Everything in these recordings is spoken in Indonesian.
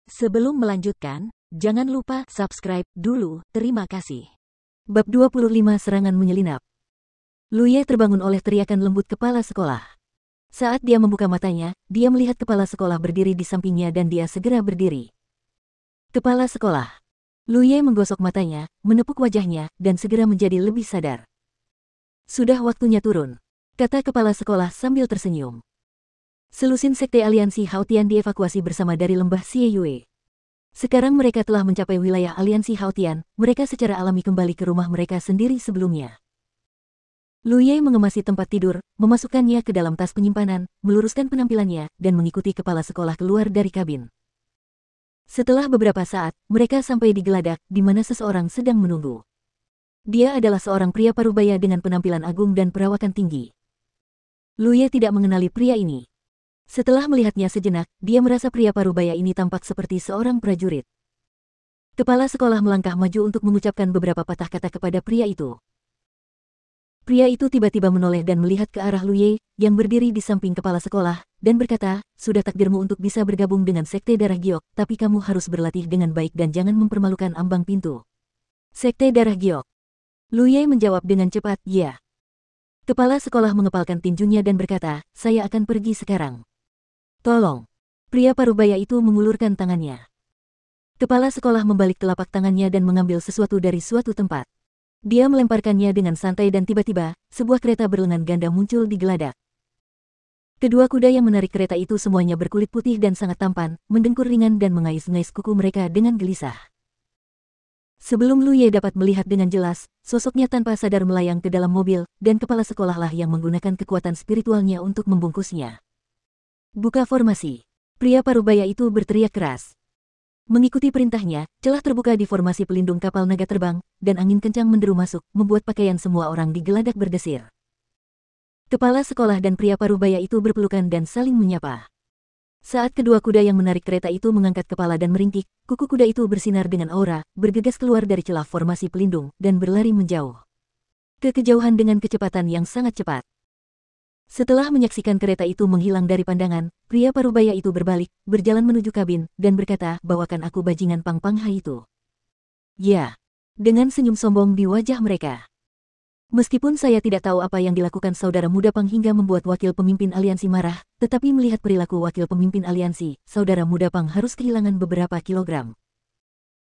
Sebelum melanjutkan, jangan lupa subscribe dulu, terima kasih. Bab 25 Serangan Menyelinap. Luye terbangun oleh teriakan lembut kepala sekolah. Saat dia membuka matanya, dia melihat kepala sekolah berdiri di sampingnya dan dia segera berdiri. Kepala sekolah. Luye menggosok matanya, menepuk wajahnya, dan segera menjadi lebih sadar. Sudah waktunya turun, kata kepala sekolah sambil tersenyum. Selusin Sekte Aliansi Haotian dievakuasi bersama dari lembah Xieyue. Sekarang mereka telah mencapai wilayah Aliansi Haotian, mereka secara alami kembali ke rumah mereka sendiri sebelumnya. Luye mengemasi tempat tidur, memasukkannya ke dalam tas penyimpanan, meluruskan penampilannya, dan mengikuti kepala sekolah keluar dari kabin. Setelah beberapa saat, mereka sampai di geladak, di mana seseorang sedang menunggu. Dia adalah seorang pria parubaya dengan penampilan agung dan perawakan tinggi. Luye tidak mengenali pria ini. Setelah melihatnya sejenak, dia merasa pria parubaya ini tampak seperti seorang prajurit. Kepala sekolah melangkah maju untuk mengucapkan beberapa patah kata kepada pria itu. Pria itu tiba-tiba menoleh dan melihat ke arah Luye, yang berdiri di samping kepala sekolah, dan berkata, "Sudah takdirmu untuk bisa bergabung dengan Sekte Darah Giok, tapi kamu harus berlatih dengan baik dan jangan mempermalukan ambang pintu." Sekte Darah Giok. Luye menjawab dengan cepat, "Ya." Kepala sekolah mengepalkan tinjunya dan berkata, "Saya akan pergi sekarang." "Tolong." Pria parubaya itu mengulurkan tangannya. Kepala sekolah membalik telapak tangannya dan mengambil sesuatu dari suatu tempat. Dia melemparkannya dengan santai dan tiba-tiba, sebuah kereta berlengan ganda muncul di geladak. Kedua kuda yang menarik kereta itu semuanya berkulit putih dan sangat tampan, mendengkur ringan dan mengais-ngais kuku mereka dengan gelisah. Sebelum Luye dapat melihat dengan jelas, sosoknya tanpa sadar melayang ke dalam mobil, dan kepala sekolahlah yang menggunakan kekuatan spiritualnya untuk membungkusnya. "Buka formasi." Pria parubaya itu berteriak keras. Mengikuti perintahnya, celah terbuka di formasi pelindung kapal naga terbang, dan angin kencang menderu masuk, membuat pakaian semua orang di geladak berdesir. Kepala sekolah dan pria parubaya itu berpelukan dan saling menyapa. Saat kedua kuda yang menarik kereta itu mengangkat kepala dan meringkik, kuku kuda itu bersinar dengan aura, bergegas keluar dari celah formasi pelindung, dan berlari menjauh ke kejauhan dengan kecepatan yang sangat cepat. Setelah menyaksikan kereta itu menghilang dari pandangan, pria parubaya itu berbalik, berjalan menuju kabin, dan berkata, "Bawakan aku bajingan Pang Pangha itu." "Ya." Dengan senyum sombong di wajah mereka. "Meskipun saya tidak tahu apa yang dilakukan saudara muda Pang hingga membuat wakil pemimpin aliansi marah, tetapi melihat perilaku wakil pemimpin aliansi, saudara muda Pang harus kehilangan beberapa kilogram."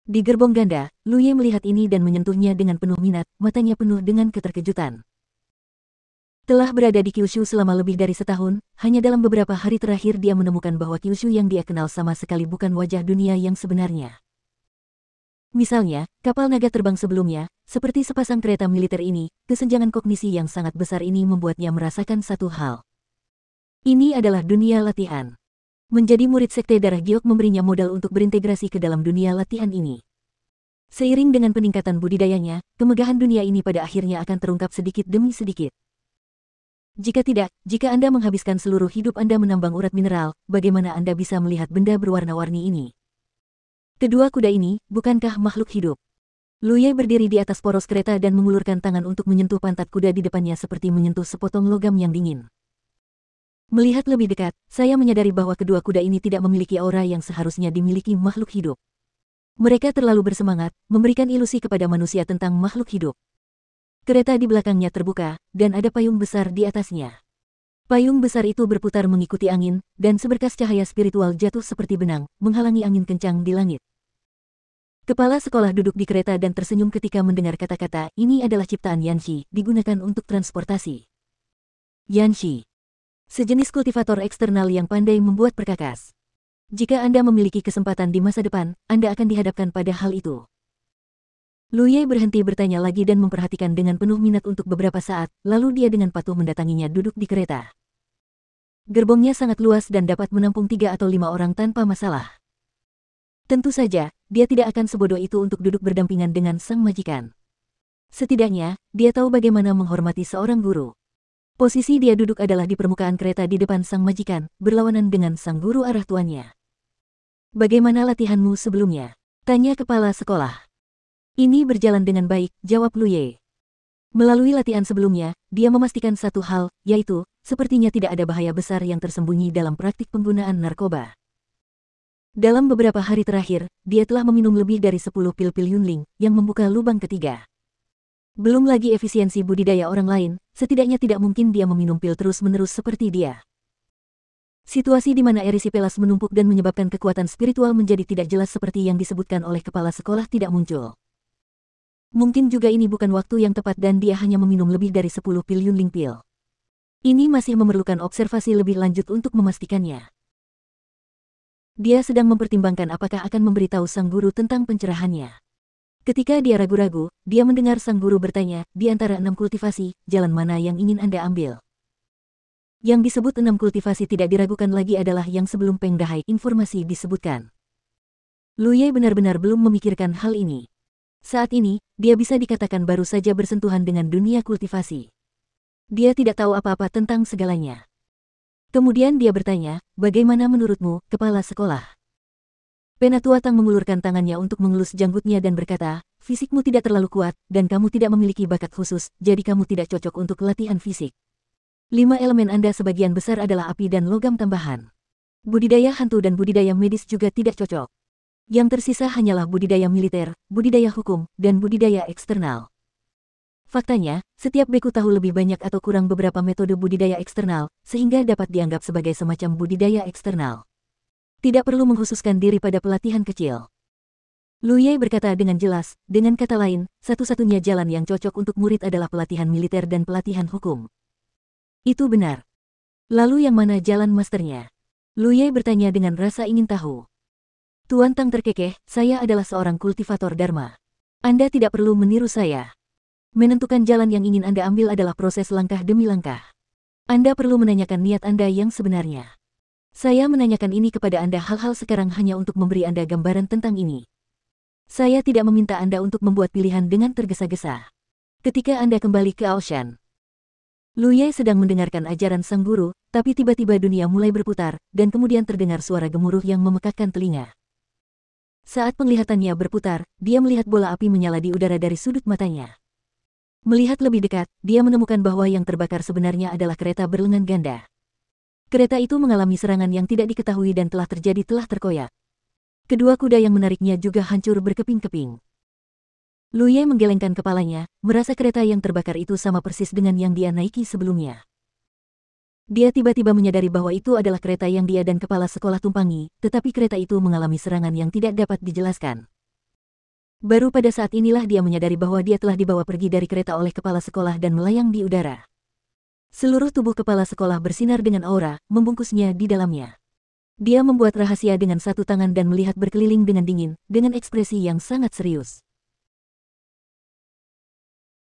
Di gerbong ganda, Luye melihat ini dan menyentuhnya dengan penuh minat, matanya penuh dengan keterkejutan. Telah berada di Kyushu selama lebih dari setahun, hanya dalam beberapa hari terakhir dia menemukan bahwa Kyushu yang dia kenal sama sekali bukan wajah dunia yang sebenarnya. Misalnya, kapal naga terbang sebelumnya, seperti sepasang kereta militer ini, kesenjangan kognisi yang sangat besar ini membuatnya merasakan satu hal. Ini adalah dunia latihan. Menjadi murid Sekte Darah Giok memberinya modal untuk berintegrasi ke dalam dunia latihan ini. Seiring dengan peningkatan budidayanya, kemegahan dunia ini pada akhirnya akan terungkap sedikit demi sedikit. Jika tidak, jika Anda menghabiskan seluruh hidup Anda menambang urat mineral, bagaimana Anda bisa melihat benda berwarna-warni ini? Kedua kuda ini, bukankah makhluk hidup? Luye berdiri di atas poros kereta dan mengulurkan tangan untuk menyentuh pantat kuda di depannya seperti menyentuh sepotong logam yang dingin. Melihat lebih dekat, saya menyadari bahwa kedua kuda ini tidak memiliki aura yang seharusnya dimiliki makhluk hidup. Mereka terlalu bersemangat, memberikan ilusi kepada manusia tentang makhluk hidup. Kereta di belakangnya terbuka, dan ada payung besar di atasnya. Payung besar itu berputar mengikuti angin, dan seberkas cahaya spiritual jatuh seperti benang, menghalangi angin kencang di langit. Kepala sekolah duduk di kereta dan tersenyum ketika mendengar kata-kata, "Ini adalah ciptaan Yanshi, digunakan untuk transportasi." Yanshi. Sejenis kultivator eksternal yang pandai membuat perkakas. Jika Anda memiliki kesempatan di masa depan, Anda akan dihadapkan pada hal itu. Luye berhenti bertanya lagi dan memperhatikan dengan penuh minat untuk beberapa saat, lalu dia dengan patuh mendatanginya duduk di kereta. Gerbongnya sangat luas dan dapat menampung 3 atau 5 orang tanpa masalah. Tentu saja, dia tidak akan sebodoh itu untuk duduk berdampingan dengan sang majikan. Setidaknya, dia tahu bagaimana menghormati seorang guru. Posisi dia duduk adalah di permukaan kereta di depan sang majikan, berlawanan dengan sang guru arah tuannya. "Bagaimana latihanmu sebelumnya?" tanya kepala sekolah. "Ini berjalan dengan baik," jawab Luye. Melalui latihan sebelumnya, dia memastikan satu hal, yaitu, sepertinya tidak ada bahaya besar yang tersembunyi dalam praktik penggunaan narkoba. Dalam beberapa hari terakhir, dia telah meminum lebih dari 10 pil-pil Yunling yang membuka lubang ketiga. Belum lagi efisiensi budidaya orang lain, setidaknya tidak mungkin dia meminum pil terus-menerus seperti dia. Situasi di mana erisipelas menumpuk dan menyebabkan kekuatan spiritual menjadi tidak jelas seperti yang disebutkan oleh kepala sekolah tidak muncul. Mungkin juga ini bukan waktu yang tepat dan dia hanya meminum lebih dari 10 pil Yunling pil. Ini masih memerlukan observasi lebih lanjut untuk memastikannya. Dia sedang mempertimbangkan apakah akan memberitahu sang guru tentang pencerahannya. Ketika dia ragu-ragu, dia mendengar sang guru bertanya, di antara 6 kultivasi, jalan mana yang ingin Anda ambil? Yang disebut 6 kultivasi tidak diragukan lagi adalah yang sebelum Peng Dahai informasi disebutkan. Luye benar-benar belum memikirkan hal ini. Saat ini, dia bisa dikatakan baru saja bersentuhan dengan dunia kultivasi. Dia tidak tahu apa-apa tentang segalanya. Kemudian dia bertanya, bagaimana menurutmu, kepala sekolah? Penatua Tang mengulurkan tangannya untuk mengelus janggutnya dan berkata, fisikmu tidak terlalu kuat, dan kamu tidak memiliki bakat khusus, jadi kamu tidak cocok untuk latihan fisik. 5 elemen Anda sebagian besar adalah api dan logam tambahan. Budidaya hantu dan budidaya medis juga tidak cocok. Yang tersisa hanyalah budidaya militer, budidaya hukum, dan budidaya eksternal. Faktanya, setiap beku tahu lebih banyak atau kurang beberapa metode budidaya eksternal, sehingga dapat dianggap sebagai semacam budidaya eksternal. Tidak perlu mengkhususkan diri pada pelatihan kecil. Luye berkata dengan jelas, dengan kata lain, satu-satunya jalan yang cocok untuk murid adalah pelatihan militer dan pelatihan hukum. Itu benar. Lalu yang mana jalan masternya? Luye bertanya dengan rasa ingin tahu. Tuan Tang terkekeh, saya adalah seorang kultivator Dharma. Anda tidak perlu meniru saya. Menentukan jalan yang ingin Anda ambil adalah proses langkah demi langkah. Anda perlu menanyakan niat Anda yang sebenarnya. Saya menanyakan ini kepada Anda hal-hal sekarang hanya untuk memberi Anda gambaran tentang ini. Saya tidak meminta Anda untuk membuat pilihan dengan tergesa-gesa. Ketika Anda kembali ke Aoshan, Luye sedang mendengarkan ajaran sang guru, tapi tiba-tiba dunia mulai berputar, dan kemudian terdengar suara gemuruh yang memekakkan telinga. Saat penglihatannya berputar, dia melihat bola api menyala di udara dari sudut matanya. Melihat lebih dekat, dia menemukan bahwa yang terbakar sebenarnya adalah kereta berlengan ganda. Kereta itu mengalami serangan yang tidak diketahui dan telah terkoyak. Kedua kuda yang menariknya juga hancur berkeping-keping. Luye menggelengkan kepalanya, merasa kereta yang terbakar itu sama persis dengan yang dia naiki sebelumnya. Dia tiba-tiba menyadari bahwa itu adalah kereta yang dia dan kepala sekolah tumpangi, tetapi kereta itu mengalami serangan yang tidak dapat dijelaskan. Baru pada saat inilah dia menyadari bahwa dia telah dibawa pergi dari kereta oleh kepala sekolah dan melayang di udara. Seluruh tubuh kepala sekolah bersinar dengan aura, membungkusnya di dalamnya. Dia membuat rahasia dengan satu tangan dan melihat berkeliling dengan dingin, dengan ekspresi yang sangat serius.